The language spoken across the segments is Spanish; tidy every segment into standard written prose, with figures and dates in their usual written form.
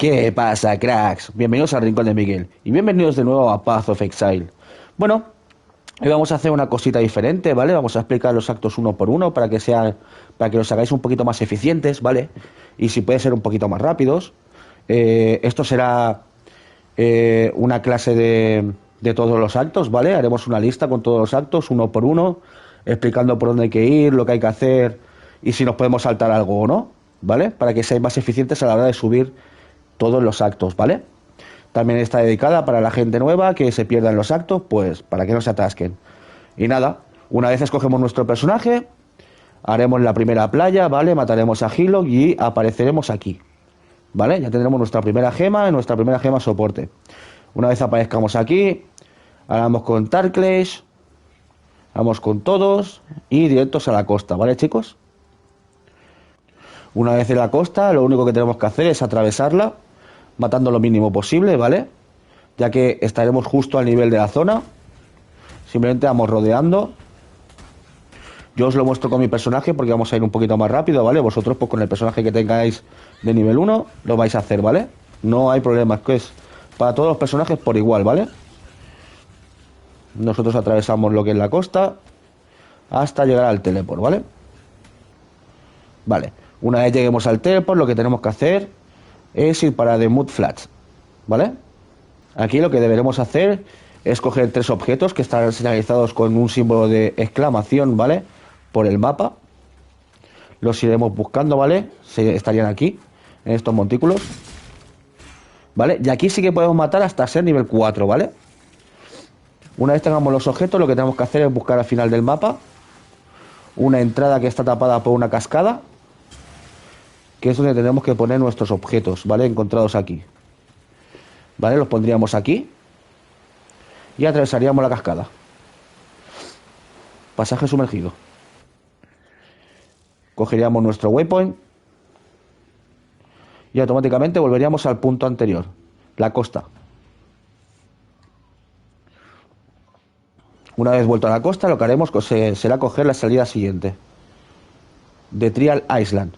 ¿Qué pasa, cracks? Bienvenidos al Rincón de Miguel y bienvenidos de nuevo a Path of Exile. Bueno, hoy vamos a hacer una cosita diferente, ¿vale? Vamos a explicar los actos uno por uno para que los hagáis un poquito más eficientes, ¿vale? Y si puede ser un poquito más rápidos. Esto será una clase de todos los actos, ¿vale? Haremos una lista con todos los actos, uno por uno, explicando por dónde hay que ir, lo que hay que hacer y si nos podemos saltar algo o no, ¿vale? Para que seáis más eficientes a la hora de subir todos los actos, ¿vale? También está dedicada para la gente nueva que se pierdan los actos, pues para que no se atasquen. Y nada, una vez escogemos nuestro personaje, haremos la primera playa, ¿vale? Mataremos a Hillock y apareceremos aquí, ¿vale? Ya tendremos nuestra primera gema y nuestra primera gema soporte. Una vez aparezcamos aquí, hablamos con Tarklesh, vamos con todos y directos a la costa, ¿vale, chicos? Una vez en la costa, lo único que tenemos que hacer es atravesarla, matando lo mínimo posible, ¿vale? Ya que estaremos justo al nivel de la zona. Simplemente vamos rodeando. Yo os lo muestro con mi personaje porque vamos a ir un poquito más rápido, ¿vale? Vosotros pues con el personaje que tengáis de nivel 1 lo vais a hacer, ¿vale? No hay problema, es que es para todos los personajes por igual, ¿vale? Nosotros atravesamos lo que es la costa hasta llegar al teleport, ¿vale? Vale, una vez lleguemos al teleport lo que tenemos que hacer es ir para The Mud Flats, ¿vale? Aquí lo que deberemos hacer es coger tres objetos que están señalizados con un símbolo de exclamación, ¿vale? Por el mapa. Los iremos buscando, ¿vale? Estarían aquí, en estos montículos, ¿vale? Y aquí sí que podemos matar hasta ser nivel 4, ¿vale? Una vez tengamos los objetos, lo que tenemos que hacer es buscar al final del mapa una entrada que está tapada por una cascada, que es donde tenemos que poner nuestros objetos, ¿vale? Encontrados aquí, ¿vale? Los pondríamos aquí y atravesaríamos la cascada. Pasaje sumergido. Cogeríamos nuestro waypoint y automáticamente volveríamos al punto anterior, la costa. Una vez vuelto a la costa, lo que haremos será coger la salida siguiente, de Trial Island.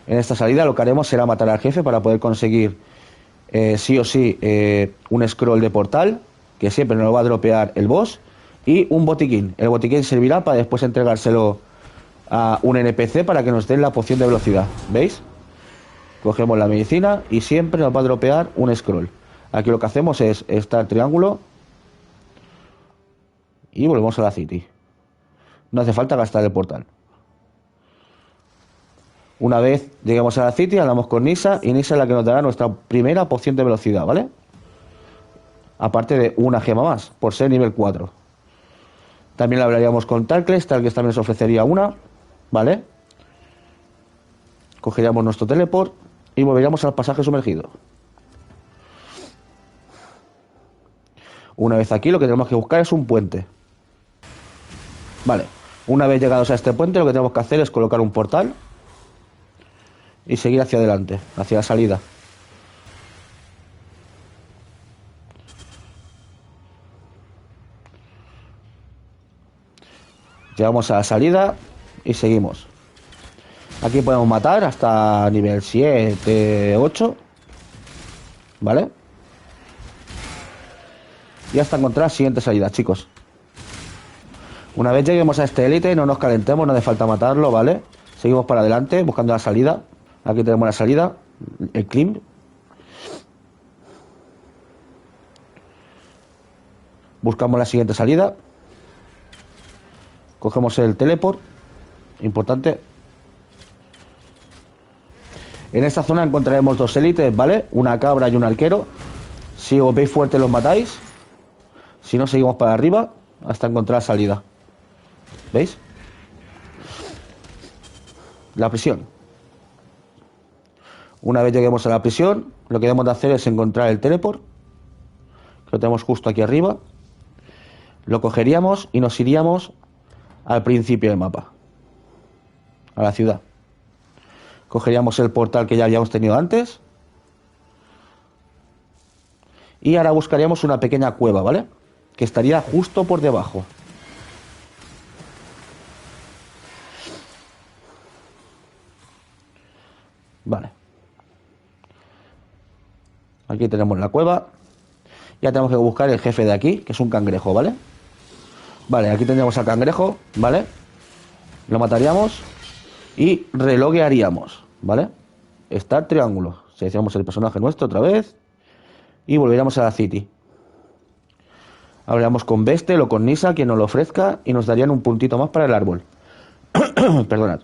En esta salida lo que haremos será matar al jefe para poder conseguir sí o sí un scroll de portal, que siempre nos lo va a dropear el boss, y un botiquín. El botiquín servirá para después entregárselo a un NPC para que nos den la poción de velocidad. ¿Veis? Cogemos la medicina y siempre nos va a dropear un scroll. Aquí lo que hacemos es estar triángulo y volvemos a la city. No hace falta gastar el portal. Una vez lleguemos a la city, hablamos con Nisa y Nisa es la que nos dará nuestra primera poción de velocidad, ¿vale? Aparte de una gema más, por ser nivel 4. También le hablaríamos con Tarklesh también nos ofrecería una, ¿vale? Cogeríamos nuestro teleport y volveríamos al pasaje sumergido. Una vez aquí lo que tenemos que buscar es un puente. Vale, una vez llegados a este puente lo que tenemos que hacer es colocar un portal y seguir hacia adelante, hacia la salida. Llegamos a la salida y seguimos. Aquí podemos matar hasta nivel 7, 8, ¿vale? Y hasta encontrar la siguiente salida, chicos. Una vez lleguemos a este élite, no nos calentemos, no hace falta matarlo, ¿vale? Seguimos para adelante buscando la salida. Aquí tenemos la salida, el climb. Buscamos la siguiente salida. Cogemos el teleport. Importante. En esta zona encontraremos dos élites, ¿vale? Una cabra y un arquero. Si os veis fuerte los matáis. Si no, seguimos para arriba hasta encontrar la salida. ¿Veis? La prisión. Una vez lleguemos a la prisión, lo que debemos de hacer es encontrar el teleport, que lo tenemos justo aquí arriba. Lo cogeríamos y nos iríamos al principio del mapa, a la ciudad. Cogeríamos el portal que ya habíamos tenido antes y ahora buscaríamos una pequeña cueva, ¿vale? Que estaría justo por debajo. Vale. Aquí tenemos la cueva. Ya tenemos que buscar el jefe de aquí, que es un cangrejo, ¿vale? Vale, aquí tendríamos al cangrejo, ¿vale? Lo mataríamos y reloguearíamos, ¿vale? Start triángulo. Seleccionamos el personaje nuestro otra vez y volveríamos a la City. Hablaríamos con Vestel o con Nisa, quien nos lo ofrezca, y nos darían un puntito más para el árbol. Perdonad.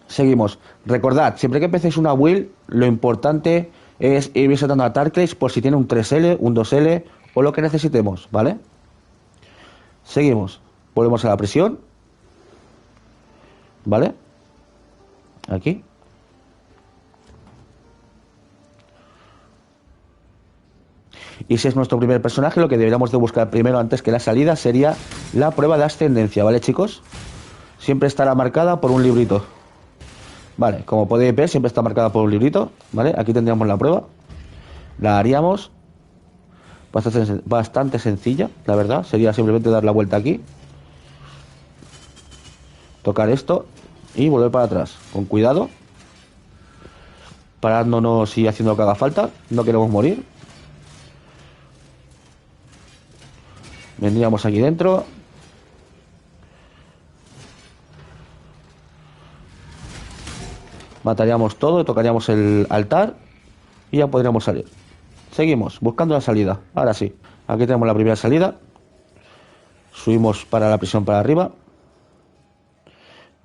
Seguimos. Recordad, siempre que empecéis una build, lo importante es ir visitando a Tarkleys por si tiene un 3L, un 2L o lo que necesitemos, ¿vale? Seguimos. Volvemos a la prisión. ¿Vale? Aquí. Y si es nuestro primer personaje, lo que deberíamos de buscar primero antes que la salida sería la prueba de ascendencia, ¿vale, chicos? Siempre estará marcada por un librito. Vale, como podéis ver, siempre está marcada por un librito, ¿vale? Aquí tendríamos la prueba. La haríamos bastante sencilla, la verdad. Sería simplemente dar la vuelta aquí, tocar esto y volver para atrás. Con cuidado, parándonos y haciendo lo que haga falta. No queremos morir. Vendríamos aquí dentro. Mataríamos todo, tocaríamos el altar y ya podríamos salir. Seguimos, buscando la salida. Ahora sí, aquí tenemos la primera salida. Subimos para la prisión para arriba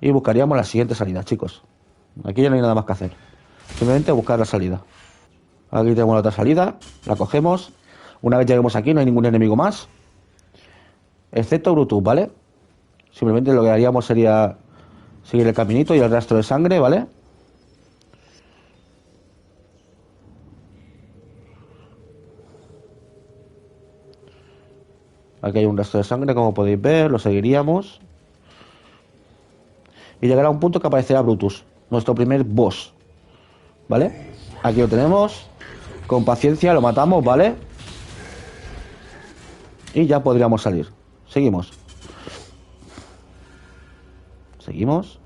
y buscaríamos la siguiente salida, chicos. Aquí ya no hay nada más que hacer. Simplemente buscar la salida. Aquí tenemos la otra salida, la cogemos. Una vez lleguemos aquí no hay ningún enemigo más, excepto Brutus, ¿vale? Simplemente lo que haríamos sería seguir el caminito y el rastro de sangre, ¿vale? Aquí hay un rastro de sangre, como podéis ver, lo seguiríamos. Y llegará a un punto que aparecerá Brutus, nuestro primer boss, ¿vale? Aquí lo tenemos. Con paciencia lo matamos, ¿vale? Y ya podríamos salir. Seguimos. Seguimos.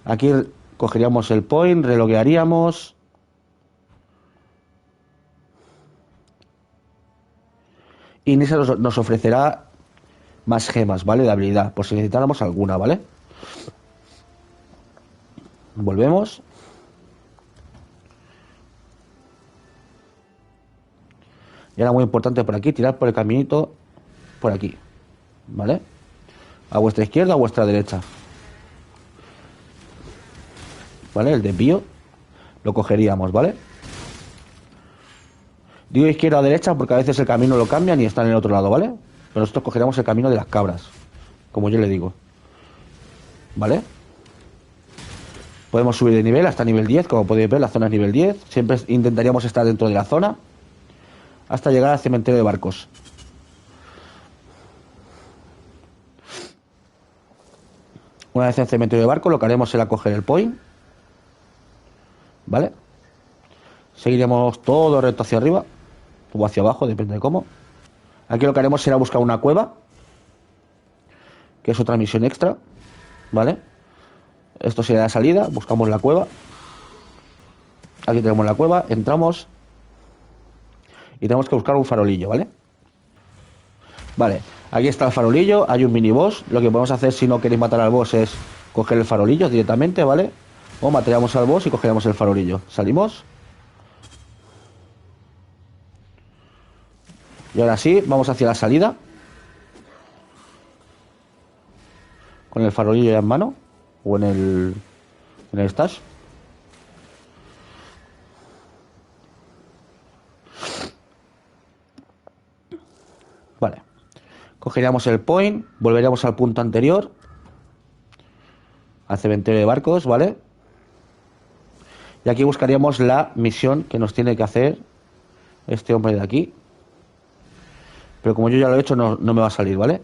Aquí cogeríamos el point, reloguearíamos. Y Nisa nos ofrecerá más gemas, ¿vale? De habilidad, por si necesitáramos alguna, ¿vale? Volvemos. Y ahora muy importante por aquí, tirar por el caminito por aquí, ¿vale? A vuestra izquierda o a vuestra derecha, ¿vale? El desvío lo cogeríamos, ¿vale? Digo izquierda o derecha porque a veces el camino lo cambian y está en el otro lado, ¿vale? Pero nosotros cogeríamos el camino de las cabras, como yo le digo, ¿vale? Podemos subir de nivel hasta nivel 10, como podéis ver, la zona es nivel 10. Siempre intentaríamos estar dentro de la zona hasta llegar al cementerio de barcos. Una vez en el cementerio de barcos, lo que haremos será coger el point, ¿vale? Seguiremos todo recto hacia arriba o hacia abajo, depende de cómo. Aquí lo que haremos será buscar una cueva, que es otra misión extra, ¿vale? Esto sería la salida, buscamos la cueva. Aquí tenemos la cueva, entramos y tenemos que buscar un farolillo, ¿vale? Vale, aquí está el farolillo, hay un mini boss. Lo que podemos hacer si no queréis matar al boss es coger el farolillo directamente, ¿vale? O mataríamos al boss y cogeríamos el farolillo. Salimos. Y ahora sí, vamos hacia la salida. Con el farolillo ya en mano. O en el stash. Vale. Cogeríamos el point. Volveríamos al punto anterior. Al cementerio de barcos, ¿vale? Y aquí buscaríamos la misión que nos tiene que hacer este hombre de aquí. Pero como yo ya lo he hecho, no me va a salir, ¿vale?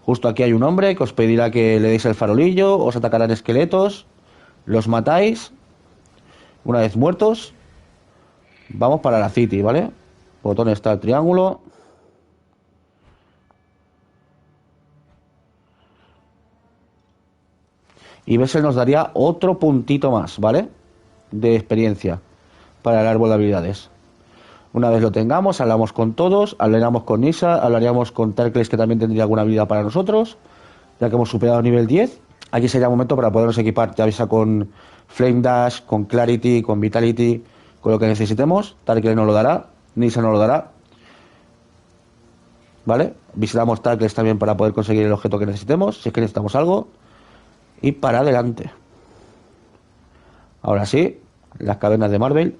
Justo aquí hay un hombre que os pedirá que le deis el farolillo. Os atacarán esqueletos. Los matáis. Una vez muertos, vamos para la City, ¿vale? Botón está el triángulo. Y Vessel nos daría otro puntito más, ¿vale? De experiencia para el árbol de habilidades. Una vez lo tengamos, hablamos con todos, hablaríamos con Nissa, hablaríamos con Tercles, que también tendría alguna habilidad para nosotros, ya que hemos superado el nivel 10. Aquí sería el momento para podernos equipar, ya sea con Flame Dash, con Clarity, con Vitality, con lo que necesitemos. Tercles nos lo dará, Nissa nos lo dará. ¿Vale? Visitamos Tercles también para poder conseguir el objeto que necesitemos, si es que necesitamos algo. Y para adelante. Ahora sí, las cavernas de Marvel.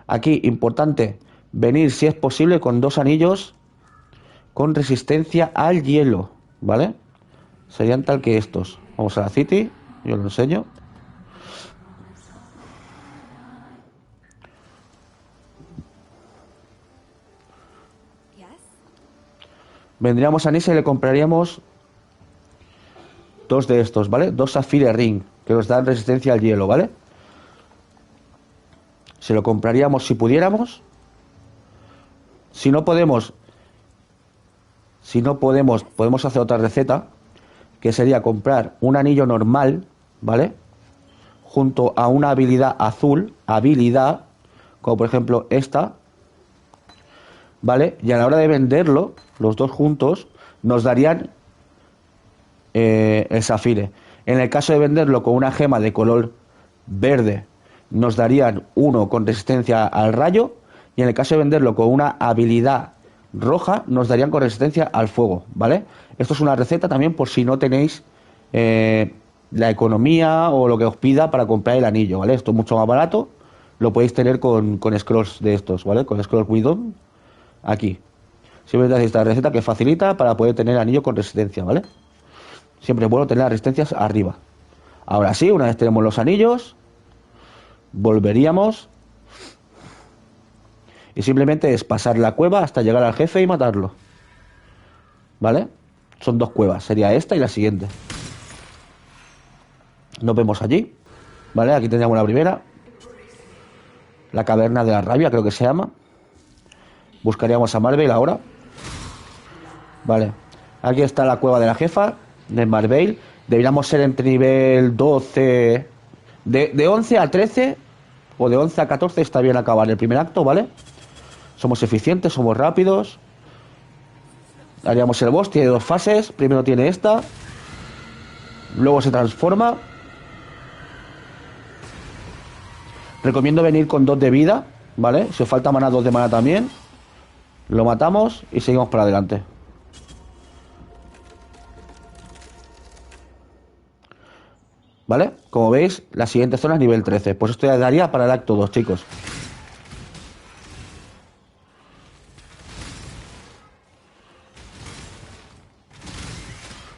Aquí, importante, venir si es posible con 2 anillos con resistencia al hielo, ¿vale? Serían tal que estos. Vamos a la City, yo lo enseño. Vendríamos a Nissa y le compraríamos 2 de estos, ¿vale? 2 Sapphire Ring, que nos dan resistencia al hielo, ¿vale? Se lo compraríamos si pudiéramos. Si no podemos, podemos hacer otra receta, que sería comprar un anillo normal, ¿vale? Junto a una habilidad azul, como por ejemplo esta, ¿vale? Y a la hora de venderlo, los dos juntos, nos darían el Zafire. En el caso de venderlo con una gema de color verde, nos darían uno con resistencia al rayo, y en el caso de venderlo con una habilidad roja, nos darían con resistencia al fuego, ¿vale? Esto es una receta también por si no tenéis la economía o lo que os pida para comprar el anillo, ¿vale? Esto es mucho más barato, lo podéis tener con scrolls de estos, ¿vale? Con scrolls Wisdom, aquí. Siempre tenéis esta receta que facilita para poder tener el anillo con resistencia, ¿vale? Siempre es bueno tener las resistencias arriba. Ahora sí, una vez tenemos los anillos, volveríamos y simplemente es pasar la cueva hasta llegar al jefe y matarlo, ¿vale? Son 2 cuevas, sería esta y la siguiente. Nos vemos allí, ¿vale? Aquí tendríamos la primera, la caverna de la rabia, creo que se llama. Buscaríamos a Marvel ahora, ¿vale? Aquí está la cueva de la jefa de Marvel. Deberíamos ser entre nivel 12, de 11 a 13 o de 11 a 14 está bien acabar el primer acto, ¿vale? Somos eficientes, somos rápidos. Haríamos el boss, tiene 2 fases. Primero tiene esta, luego se transforma. Recomiendo venir con 2 de vida, ¿vale? Si os falta mana, 2 de mana también. Lo matamos y seguimos para adelante. ¿Vale? Como veis, la siguiente zona es nivel 13. Pues esto ya daría para el acto 2, chicos.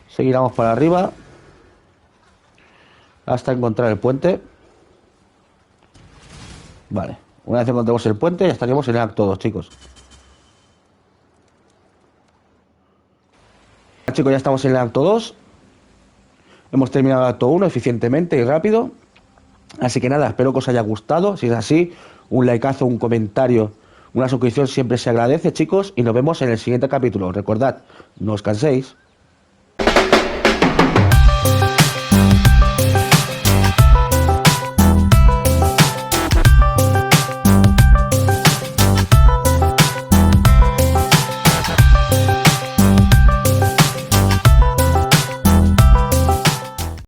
Seguiremos para arriba hasta encontrar el puente. Vale. Una vez encontremos el puente, ya estaríamos en el acto 2, chicos. Chicos, ya estamos en el acto 2. Hemos terminado el acto 1 eficientemente y rápido. Así que nada, espero que os haya gustado. Si es así, un likeazo, un comentario, una suscripción siempre se agradece, chicos. Y nos vemos en el siguiente capítulo. Recordad, no os canséis.